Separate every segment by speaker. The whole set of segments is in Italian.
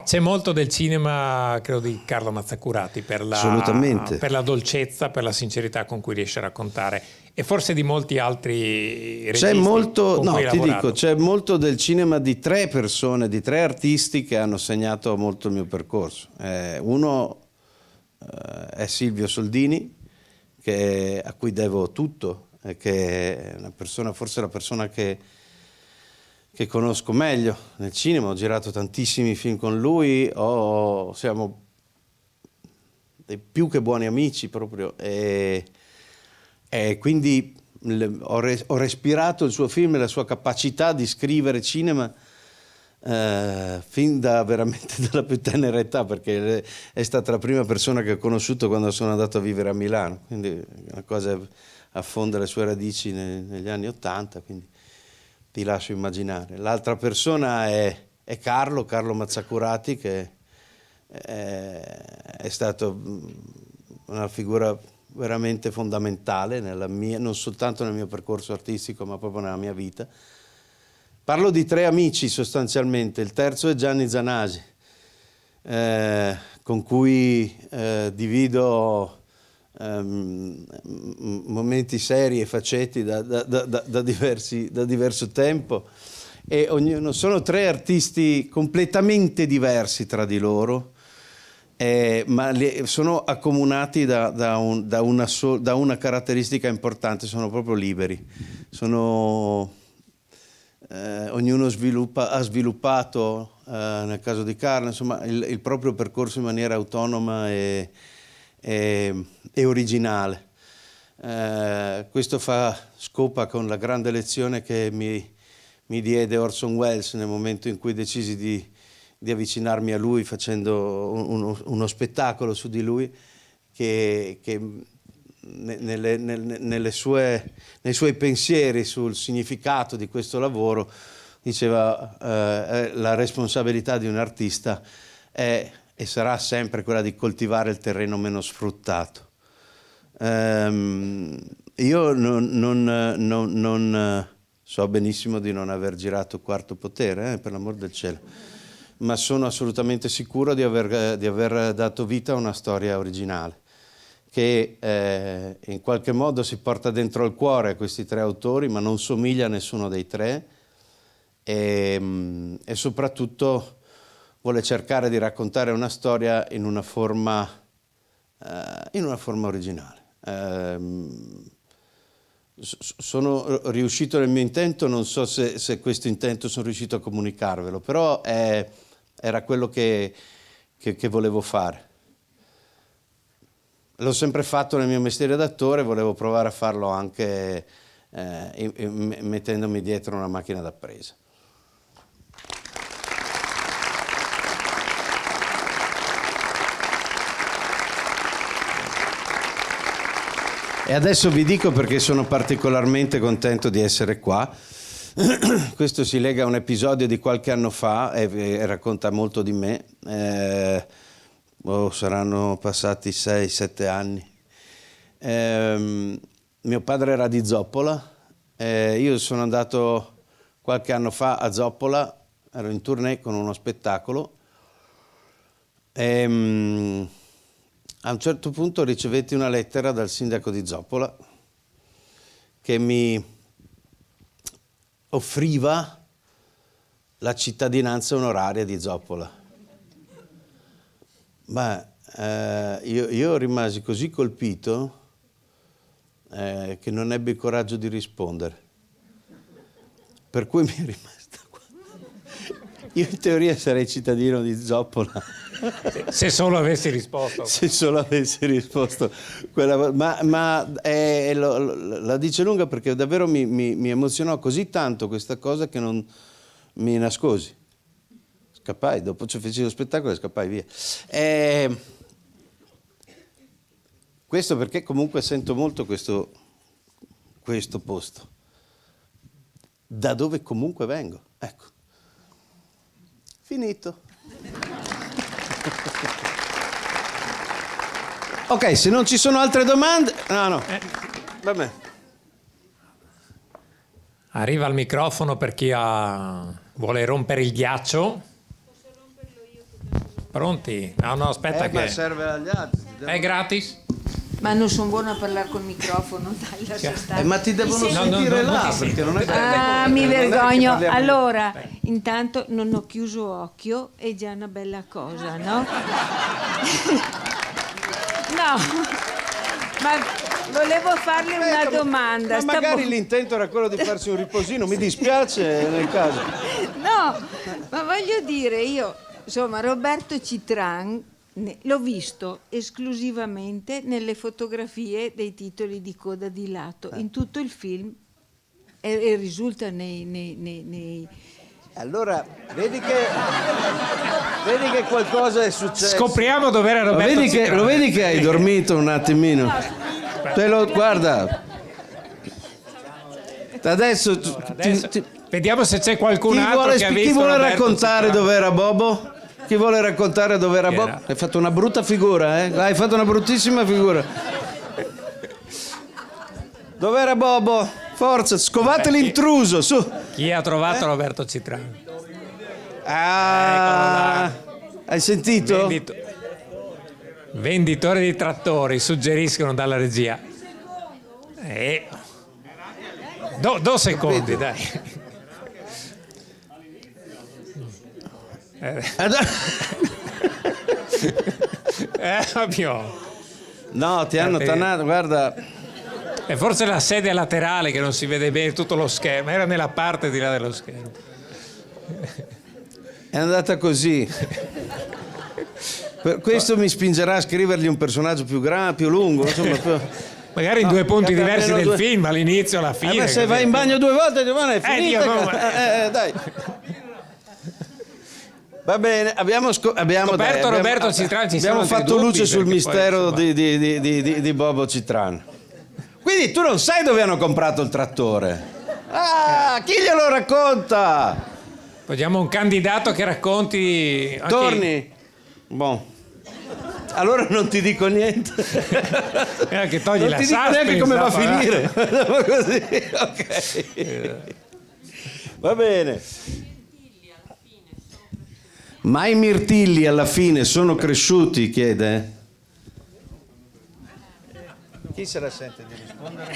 Speaker 1: C'è molto del cinema, credo, di Carlo Mazzacurati
Speaker 2: Assolutamente.
Speaker 1: per la dolcezza, per la sincerità con cui riesce a raccontare, e forse di molti altri registi
Speaker 2: C'è molto,
Speaker 1: con cui hai
Speaker 2: ti
Speaker 1: lavorato.
Speaker 2: dico, c'è molto del cinema di 3 persone, di 3 artisti che hanno segnato molto il mio percorso. Uno è Silvio Soldini, a cui devo tutto, che è una persona, forse la persona che conosco meglio nel cinema. Ho girato tantissimi film con lui, siamo dei più che buoni amici proprio, e quindi ho respirato il suo film e la sua capacità di scrivere cinema fin da veramente dalla più tenera età, perché è stata la prima persona che ho conosciuto quando sono andato a vivere a Milano, quindi una cosa affonda le sue radici negli anni '80, quindi ti lascio immaginare. L'altra persona è Carlo Mazzacurati, che è stato una figura veramente fondamentale non soltanto nel mio percorso artistico, ma proprio nella mia vita. Parlo di 3 amici sostanzialmente. Il terzo è Gianni Zanasi, con cui divido momenti seri e facetti da diverso tempo, e sono 3 artisti completamente diversi tra di loro, ma sono accomunati da una caratteristica importante: sono proprio liberi. Ognuno ha sviluppato, nel caso di Carlo, insomma, il proprio percorso in maniera autonoma e originale. Questo scopa con la grande lezione che mi diede Orson Welles nel momento in cui decisi di avvicinarmi a lui, facendo uno spettacolo su di lui, che nei suoi pensieri sul significato di questo lavoro diceva: la responsabilità di un artista è e sarà sempre quella di coltivare il terreno meno sfruttato. Io non so benissimo di non aver girato Quarto Potere, per l'amor del cielo, ma sono assolutamente sicuro di aver dato vita a una storia originale, che in qualche modo si porta dentro il cuore a questi 3 autori, ma non somiglia a nessuno dei 3, e soprattutto vuole cercare di raccontare una storia in una forma originale. Sono riuscito nel mio intento, non so se questo intento sono riuscito a comunicarvelo, però era quello che volevo fare. L'ho sempre fatto nel mio mestiere d'attore, volevo provare a farlo anche mettendomi dietro una macchina da presa. E adesso vi dico perché sono particolarmente contento di essere qua. Questo si lega a un episodio di qualche anno fa e racconta molto di me. Saranno passati 6-7 anni. Mio padre era di Zoppola. Io sono andato qualche anno fa a Zoppola, ero in tournée con uno spettacolo. A un certo punto ricevetti una lettera dal sindaco di Zoppola che mi offriva la cittadinanza onoraria di Zoppola. Io rimasi così colpito che non ebbi il coraggio di rispondere, per cui mi è rimasta qua. Io in teoria sarei cittadino di Zoppola.
Speaker 1: Se solo avessi risposto.
Speaker 2: Se solo avessi risposto ma la dice lunga, perché davvero mi emozionò così tanto questa cosa che non mi nascosi. Scappai, dopo feci lo spettacolo e scappai via. Questo perché comunque sento molto questo posto, da dove comunque vengo. Ecco. Finito. Ok, se non ci sono altre domande... No. Va bene.
Speaker 1: Arriva al microfono per chi vuole rompere il ghiaccio.
Speaker 3: Posso romperlo io?
Speaker 1: Pronti? No, aspetta
Speaker 2: Ma
Speaker 1: che...
Speaker 2: serve agli altri.
Speaker 1: È gratis?
Speaker 3: Ma non sono buona a parlare col microfono, dai, lascia stare.
Speaker 2: Ma ti devono
Speaker 3: Mi senti?
Speaker 2: sentire
Speaker 1: non
Speaker 2: là,
Speaker 1: ti
Speaker 2: perché
Speaker 1: sento.
Speaker 2: non è che...
Speaker 3: Ah, mi
Speaker 2: non è che
Speaker 3: vergogno.
Speaker 2: parliamo-
Speaker 3: Allora, intanto non ho chiuso occhio, è già una bella cosa, no? No, ma volevo farle una domanda.
Speaker 2: Ma magari l'intento era quello di farsi un riposino, mi dispiace nel caso.
Speaker 3: No, ma voglio dire, io, insomma, Roberto Citran l'ho visto esclusivamente nelle fotografie dei titoli di coda di lato, in tutto il film e risulta nei...
Speaker 2: Allora, vedi che qualcosa è successo.
Speaker 1: Scopriamo dov'era Roberto Citran.
Speaker 2: Lo vedi che hai dormito un attimino? Guarda. Adesso
Speaker 1: Vediamo se c'è qualcun altro che ha visto
Speaker 2: chi vuole
Speaker 1: Roberto
Speaker 2: raccontare
Speaker 1: Citran.
Speaker 2: dov'era Bobo? Chi vuole raccontare dov'era Bobo?
Speaker 1: era?
Speaker 2: Hai fatto una brutta figura, eh? Hai fatto una bruttissima figura. Dov'era Bobo? Forza, scovate l'intruso, su.
Speaker 1: Chi ha trovato Roberto Citran?
Speaker 2: Ah, hai sentito?
Speaker 1: Venditori di trattori suggeriscono dalla regia. 2 secondi, dai. Proprio.
Speaker 2: No, ti hanno tannato, guarda.
Speaker 1: E forse la sedia laterale che non si vede bene tutto lo schermo, era nella parte di là dello schermo.
Speaker 2: È andata così. Questo mi spingerà a scrivergli un personaggio più grande, più lungo, insomma.
Speaker 1: Magari in 2 punti
Speaker 2: che
Speaker 1: diversi
Speaker 2: almeno
Speaker 1: del
Speaker 2: 2.
Speaker 1: film, all'inizio, alla fine.
Speaker 2: Ma se
Speaker 1: così.
Speaker 2: vai in bagno 2 volte domani è finita.
Speaker 1: Dio, no,
Speaker 2: Dai. Va bene, abbiamo
Speaker 1: Scoperto Roberto Citran, ci
Speaker 2: abbiamo
Speaker 1: sono dei
Speaker 2: fatto
Speaker 1: dubbi,
Speaker 2: luce sul
Speaker 1: perché
Speaker 2: mistero
Speaker 1: poi,
Speaker 2: di Bobo Citran. Quindi tu non sai dove hanno comprato il trattore? Ah, chi glielo racconta?
Speaker 1: Vogliamo un candidato che racconti... anche-
Speaker 2: Torni? Boh. Allora non ti dico niente.
Speaker 1: che togli
Speaker 2: Non
Speaker 1: la
Speaker 2: ti dico
Speaker 1: suspense,
Speaker 2: neanche come va a
Speaker 1: dopo,
Speaker 2: finire. Così, ok. Va bene. Ma i mirtilli alla fine sono cresciuti, chiede? Chi se la sente di rispondere?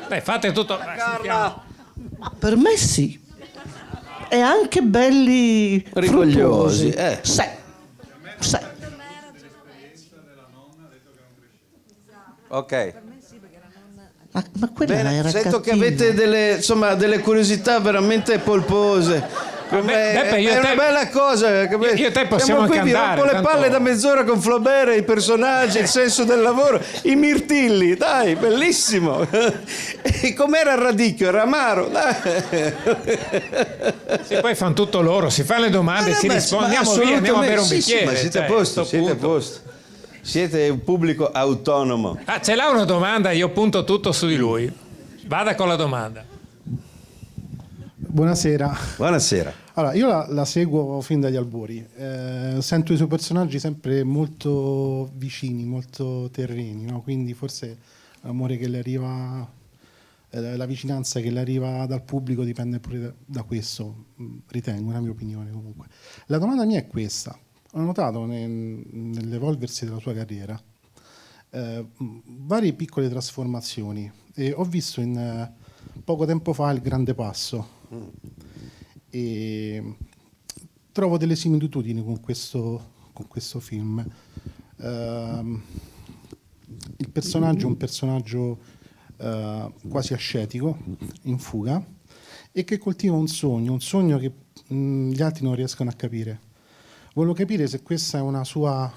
Speaker 1: Dai, fate tutto... sentiamo.
Speaker 4: Per me sì. E anche belli
Speaker 2: Rigogliosi,
Speaker 4: fruttuosi. Sì. Sì.
Speaker 2: Ok.
Speaker 4: Ma quella
Speaker 2: Bene,
Speaker 4: era
Speaker 2: sento che
Speaker 4: cattiva.
Speaker 2: avete delle curiosità veramente polpose.
Speaker 1: Beppe, io
Speaker 2: è
Speaker 1: e
Speaker 2: una
Speaker 1: te-
Speaker 2: bella cosa.
Speaker 1: io e te possiamo
Speaker 2: Siamo qui,
Speaker 1: anche
Speaker 2: vi
Speaker 1: andare,
Speaker 2: rompo le
Speaker 1: tanto-
Speaker 2: palle da mezz'ora con Flaubert, i personaggi, il senso del lavoro, i mirtilli, dai, bellissimo. E com'era il radicchio? Era amaro, dai.
Speaker 1: Sì, poi fanno tutto loro, si fanno le domande, si
Speaker 2: Vabbè,
Speaker 1: risponde,
Speaker 2: ma
Speaker 1: andiamo via, andiamo a bere un
Speaker 2: sì,
Speaker 1: bicchiere.
Speaker 2: ma siete a
Speaker 1: cioè,
Speaker 2: posto,
Speaker 1: sto
Speaker 2: siete a
Speaker 1: punto.
Speaker 2: posto. Siete un pubblico autonomo.
Speaker 1: Ah, ce l'ha una domanda, io punto tutto su di lui. Vada con la domanda.
Speaker 5: Buonasera.
Speaker 2: Buonasera.
Speaker 5: Allora, io la seguo fin dagli albori. Sento i suoi personaggi sempre molto vicini, molto terreni, no? Quindi forse l'amore che le arriva, la vicinanza che le arriva dal pubblico dipende pure da questo, ritengo, una mia opinione comunque. La domanda mia è questa. Ho notato nell'evolversi della sua carriera varie piccole trasformazioni e ho visto poco tempo fa Il Grande Passo e trovo delle similitudini con questo film. Il personaggio è un personaggio quasi ascetico, in fuga, e che coltiva un sogno che gli altri non riescono a capire. Volevo capire se questa è una sua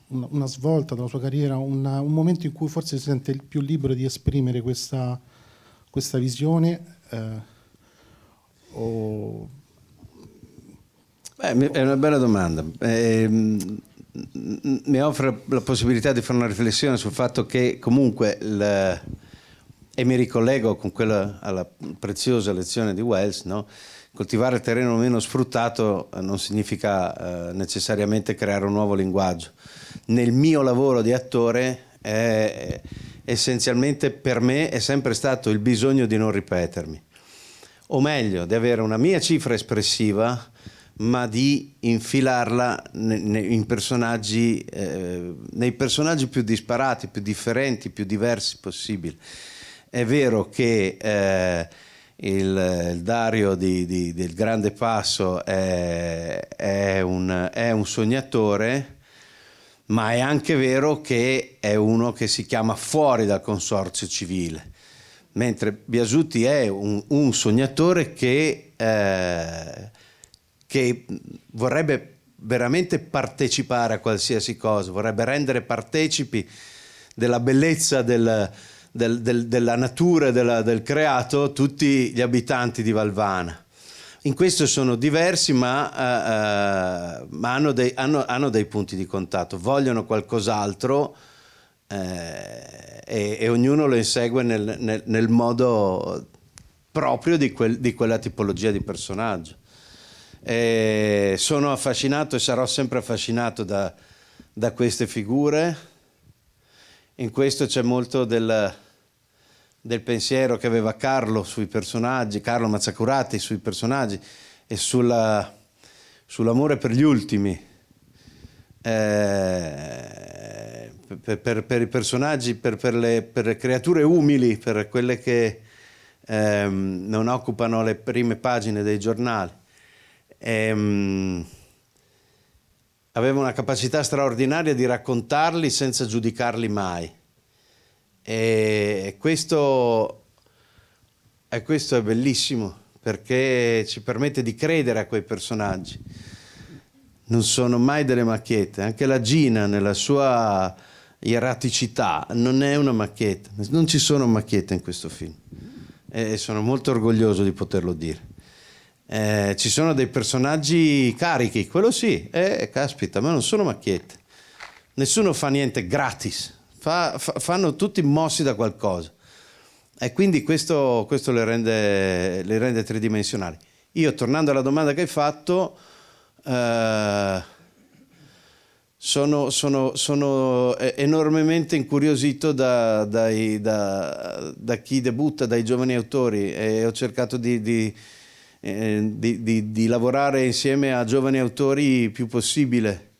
Speaker 5: una svolta della sua carriera, un momento in cui forse si sente più libero di esprimere questa visione.
Speaker 2: È una bella domanda. Mi offre la possibilità di fare una riflessione sul fatto che comunque e mi ricollego con quella alla preziosa lezione di Wells, no? Coltivare il terreno meno sfruttato non significa necessariamente creare un nuovo linguaggio. Nel mio lavoro di attore essenzialmente per me è sempre stato il bisogno di non ripetermi, o meglio di avere una mia cifra espressiva ma di infilarla in personaggi, nei personaggi più disparati, più differenti, più diversi possibili. È vero che il Dario del Grande Passo è un sognatore, ma è anche vero che è uno che si chiama fuori dal consorzio civile, mentre Biasutti è un sognatore che vorrebbe veramente partecipare a qualsiasi cosa, vorrebbe rendere partecipi della bellezza della natura, del creato, tutti gli abitanti di Valvana. In questo sono diversi, ma hanno dei punti di contatto, vogliono qualcos'altro, e ognuno lo insegue nel modo proprio di quella tipologia di personaggio. Sono affascinato e sarò sempre affascinato da queste figure. In questo c'è molto del pensiero che aveva Carlo sui personaggi, Carlo Mazzacurati sui personaggi, e sull'amore per gli ultimi, per i personaggi, per le creature umili, per quelle che non occupano le prime pagine dei giornali. Aveva una capacità straordinaria di raccontarli senza giudicarli mai, e questo è bellissimo, perché ci permette di credere a quei personaggi. Non sono mai delle macchiette. Anche la Gina, nella sua ierraticità, non è una macchietta. Non ci sono macchiette in questo film, e sono molto orgoglioso di poterlo dire. Ci sono dei personaggi carichi, quello sì, caspita, ma non sono macchiette. Nessuno fa niente gratis, fanno tutti mossi da qualcosa, e quindi questo le rende tridimensionali. Io, tornando alla domanda che hai fatto, sono enormemente incuriosito da chi debutta, dai giovani autori, e ho cercato di lavorare insieme a giovani autori il più possibile.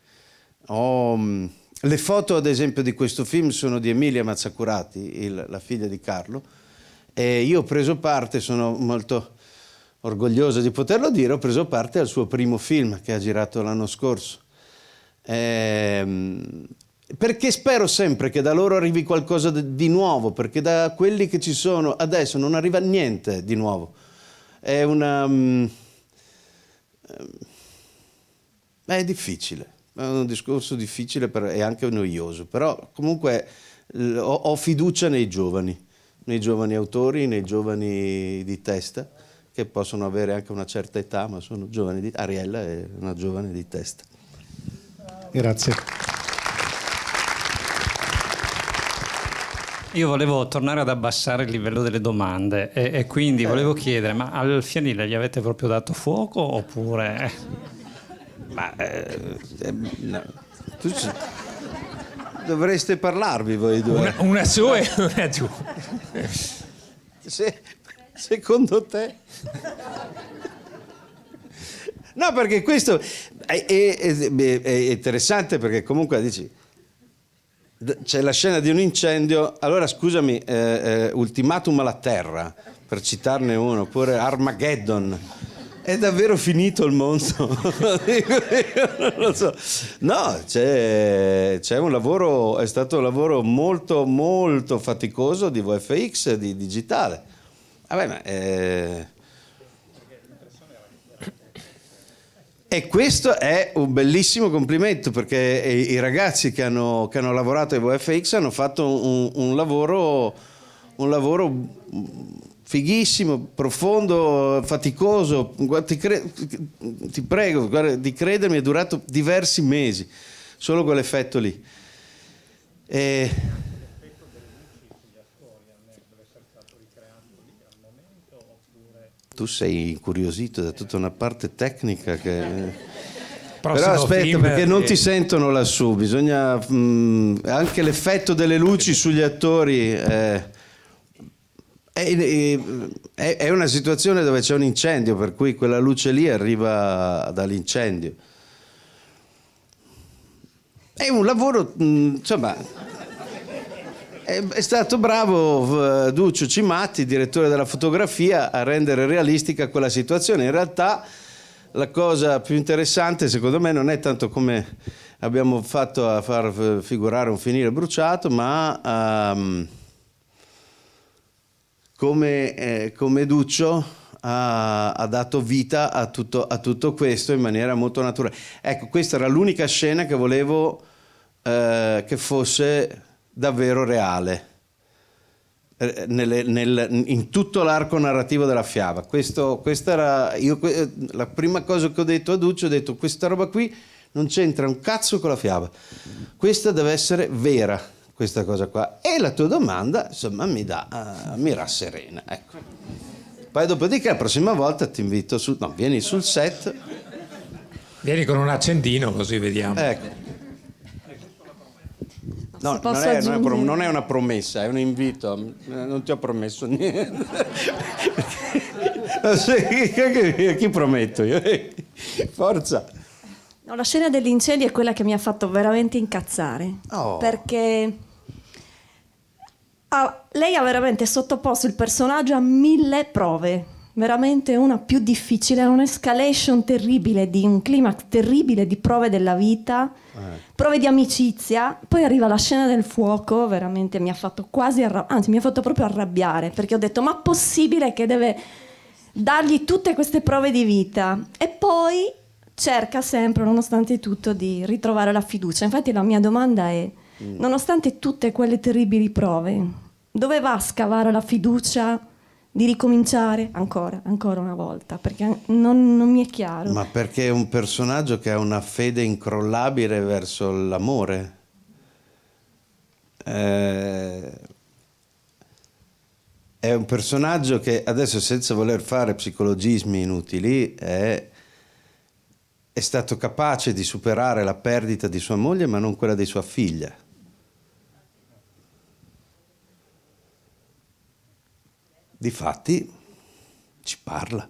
Speaker 2: Le foto, ad esempio, di questo film sono di Emilia Mazzacurati, la figlia di Carlo, e io ho preso parte, sono molto orgoglioso di poterlo dire, ho preso parte al suo primo film che ha girato l'anno scorso, perché spero sempre che da loro arrivi qualcosa di nuovo, perché da quelli che ci sono adesso non arriva niente di nuovo. È difficile, è un discorso difficile e anche noioso, però comunque ho fiducia nei giovani autori, nei giovani di testa, che possono avere anche una certa età, ma sono giovani. Ariella è una giovane di testa.
Speaker 5: Grazie.
Speaker 6: Io volevo tornare ad abbassare il livello delle domande, e quindi volevo chiedere, ma al fienile gli avete proprio dato fuoco, oppure...
Speaker 2: No. Dovreste parlarvi voi due.
Speaker 1: Una su e una giù.
Speaker 2: Secondo te? No, perché questo è interessante, perché comunque dici, c'è la scena di un incendio, allora scusami, Ultimatum alla Terra, per citarne uno, oppure Armageddon. È davvero finito il mondo? Non lo so. No, c'è un lavoro, è stato un lavoro molto molto faticoso di VFX, di digitale. Vabbè, ma e questo è un bellissimo complimento, perché i ragazzi che hanno lavorato ai VFX hanno fatto un lavoro fighissimo, profondo, faticoso. Ti prego, guarda, di credermi, è durato diversi mesi solo quell'effetto lì. Tu sei incuriosito da tutta una parte tecnica che... Però aspetta, perché non ti sentono lassù, bisogna anche l'effetto delle luci sugli attori. È una situazione dove c'è un incendio, per cui quella luce lì arriva dall'incendio. È un lavoro, insomma, è stato bravo Duccio Cimatti, direttore della fotografia, a rendere realistica quella situazione. In realtà la cosa più interessante, secondo me, non è tanto come abbiamo fatto a far figurare un fienile bruciato, ma come Duccio ha dato vita a tutto questo in maniera molto naturale. Ecco, questa era l'unica scena che volevo che fosse davvero reale in tutto l'arco narrativo della fiaba. Questa era la prima cosa che ho detto a Duccio. Ho detto: questa roba qui non c'entra un cazzo con la fiaba, questa deve essere vera, questa cosa qua. E la tua domanda, insomma, mi rasserena, ecco. Poi dopodiché la prossima volta ti invito vieni sul set.
Speaker 1: Vieni con un accendino così vediamo.
Speaker 2: Ecco. No, non è una promessa, è un invito. Non ti ho promesso niente. Chi prometto io? Forza.
Speaker 7: No, la scena dell'incendio è quella che mi ha fatto veramente incazzare.
Speaker 2: Oh.
Speaker 7: Perché lei ha veramente sottoposto il personaggio a 1000 prove. Veramente una più difficile, un'escalation terribile, di un climax terribile di prove della vita, prove di amicizia. Poi arriva la scena del fuoco, veramente mi ha fatto mi ha fatto proprio arrabbiare, perché ho detto: ma possibile che deve dargli tutte queste prove di vita? E poi cerca sempre, nonostante tutto, di ritrovare la fiducia. Infatti la mia domanda è: nonostante tutte quelle terribili prove, dove va a scavare la fiducia di ricominciare ancora una volta? Perché non mi è chiaro.
Speaker 2: Ma perché è un personaggio che ha una fede incrollabile verso l'amore. È un personaggio che, adesso, senza voler fare psicologismi inutili, è stato capace di superare la perdita di sua moglie, ma non quella di sua figlia. Difatti ci parla.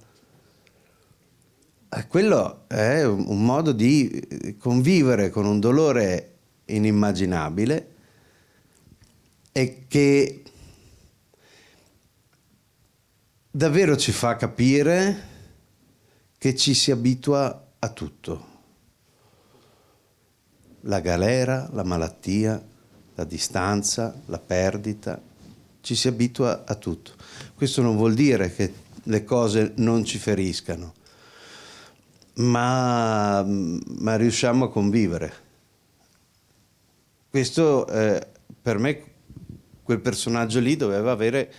Speaker 2: Quello è un modo di convivere con un dolore inimmaginabile e che davvero ci fa capire che ci si abitua a tutto. La galera, la malattia, la distanza, la perdita, ci si abitua a tutto. Questo non vuol dire che le cose non ci feriscano, ma riusciamo a convivere. Questo, per me, quel personaggio lì doveva avere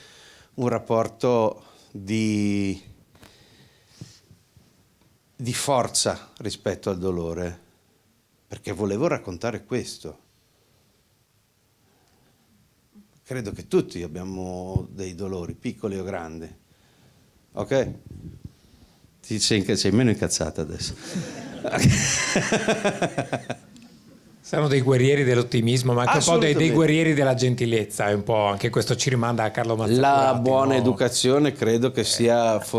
Speaker 2: un rapporto di forza rispetto al dolore, perché volevo raccontare questo. Credo che tutti abbiamo dei dolori, piccoli o grandi. Ok? Sei meno incazzata adesso.
Speaker 1: Sono dei guerrieri dell'ottimismo, ma anche un po' dei guerrieri della gentilezza. È un po' anche questo ci rimanda a Carlo Mazzacurati.
Speaker 2: La buona educazione credo che sia se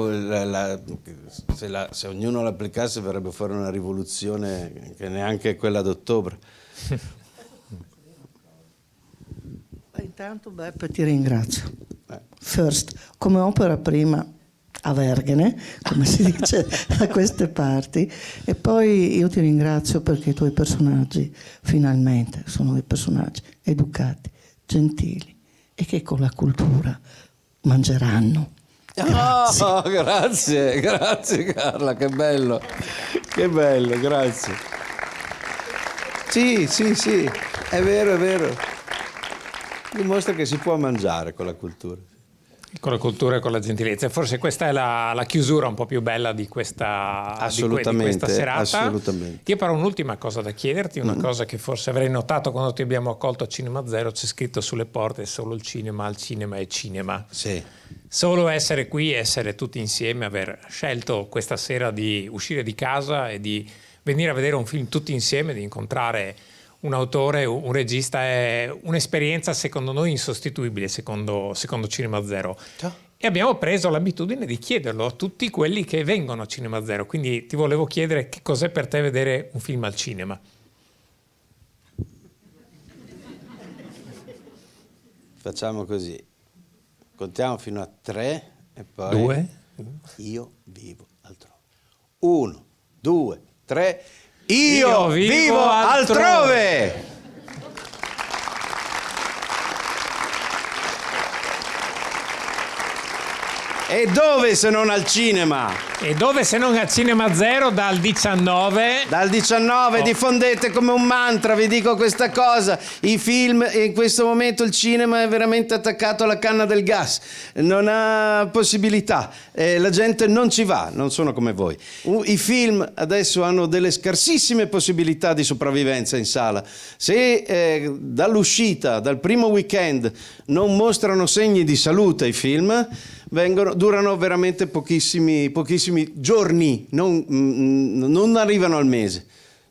Speaker 2: ognuno l'applicasse verrebbe fuori una rivoluzione che neanche quella d'ottobre.
Speaker 4: Intanto Beppe ti ringrazio. First, come opera prima a Vergine, come si dice da queste parti, e poi io ti ringrazio perché i tuoi personaggi finalmente sono dei personaggi educati, gentili e che con la cultura mangeranno.
Speaker 2: Grazie. Oh, grazie Carla, che bello, grazie. Sì, è vero. Dimostra che si può mangiare con la cultura.
Speaker 1: Con la cultura e con la gentilezza. Forse questa è la chiusura un po' più bella di questa serata.
Speaker 2: Assolutamente.
Speaker 1: Io però un'ultima cosa da chiederti, una cosa che forse avrei notato quando ti abbiamo accolto a Cinema Zero: c'è scritto sulle porte solo il cinema, al cinema e cinema.
Speaker 2: Sì.
Speaker 1: Solo essere qui, essere tutti insieme, aver scelto questa sera di uscire di casa e di venire a vedere un film tutti insieme, di incontrare un autore, un regista è un'esperienza secondo noi insostituibile, secondo Cinema Zero. E abbiamo preso l'abitudine di chiederlo a tutti quelli che vengono a Cinema Zero. Quindi ti volevo chiedere che cos'è per te vedere un film al cinema.
Speaker 2: Facciamo così, contiamo fino a 3 e poi
Speaker 1: 2.
Speaker 2: Io vivo altrove. 1, 2, 3. Io vivo altrove. E dove se non al cinema?
Speaker 1: E dove se non a Cinema Zero dal 19?
Speaker 2: Dal 19 diffondete come un mantra, vi dico questa cosa, i film, in questo momento il cinema è veramente attaccato alla canna del gas, non ha possibilità, la gente non ci va, non sono come voi. I film adesso hanno delle scarsissime possibilità di sopravvivenza in sala. Se dall'uscita, dal primo weekend, non mostrano segni di salute i film, durano veramente pochissimi giorni, non arrivano al mese,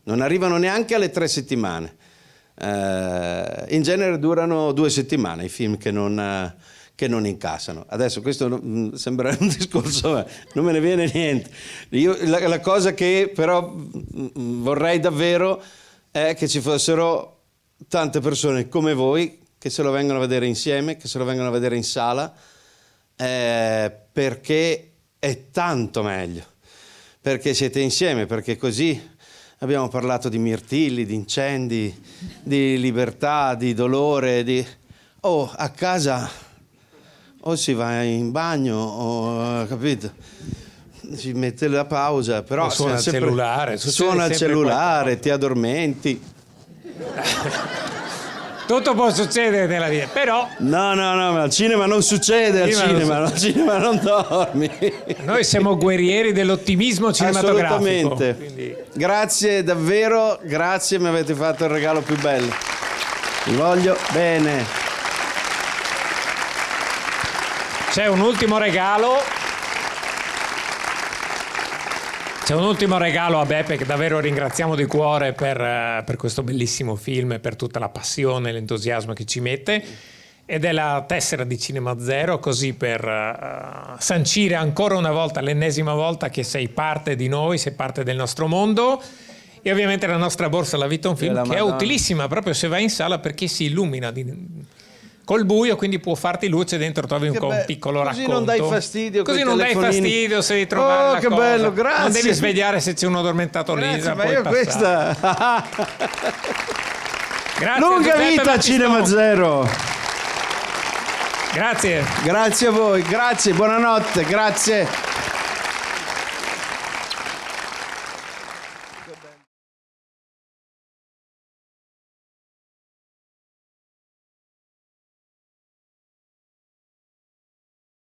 Speaker 2: non arrivano neanche alle 3 settimane. In genere durano 2 settimane i film che non incassano. Adesso questo sembra un discorso, ma non me ne viene niente. La cosa che però vorrei davvero è che ci fossero tante persone come voi che se lo vengono a vedere insieme, che se lo vengono a vedere in sala, perché è tanto meglio, perché siete insieme, perché così abbiamo parlato di mirtilli, di incendi, di libertà, di dolore, a casa o si va in bagno o capito, si mette la pausa, però
Speaker 1: suona il cellulare,
Speaker 2: suona il cellulare, ti addormenti.
Speaker 1: Tutto può succedere nella vita, però...
Speaker 2: No, ma al cinema non succede, al cinema non dormi.
Speaker 1: Noi siamo guerrieri dell'ottimismo cinematografico.
Speaker 2: Assolutamente.
Speaker 1: Quindi...
Speaker 2: Grazie, davvero, grazie, mi avete fatto il regalo più bello. Vi voglio bene.
Speaker 1: C'è un ultimo regalo. C'è un ultimo regalo a Beppe che davvero ringraziamo di cuore per questo bellissimo film e per tutta la passione e l'entusiasmo che ci mette, ed è la tessera di Cinema Zero, così per sancire ancora una volta, l'ennesima volta, che sei parte di noi, sei parte del nostro mondo. E ovviamente la nostra borsa La Vita è un film che è utilissima proprio se vai in sala, perché si illumina col buio, quindi può farti luce dentro, trovi un piccolo racconto.
Speaker 2: Così non dai fastidio.
Speaker 1: Così non dai fastidio se devi trovare la
Speaker 2: che
Speaker 1: cosa.
Speaker 2: Bello, grazie.
Speaker 1: Non devi svegliare se c'è uno addormentato lì.
Speaker 2: Grazie, ma io questa...
Speaker 1: Grazie,
Speaker 2: lunga
Speaker 1: Giuseppe
Speaker 2: vita a Cinema Zero.
Speaker 1: Grazie.
Speaker 2: Grazie a voi, grazie, buonanotte, grazie.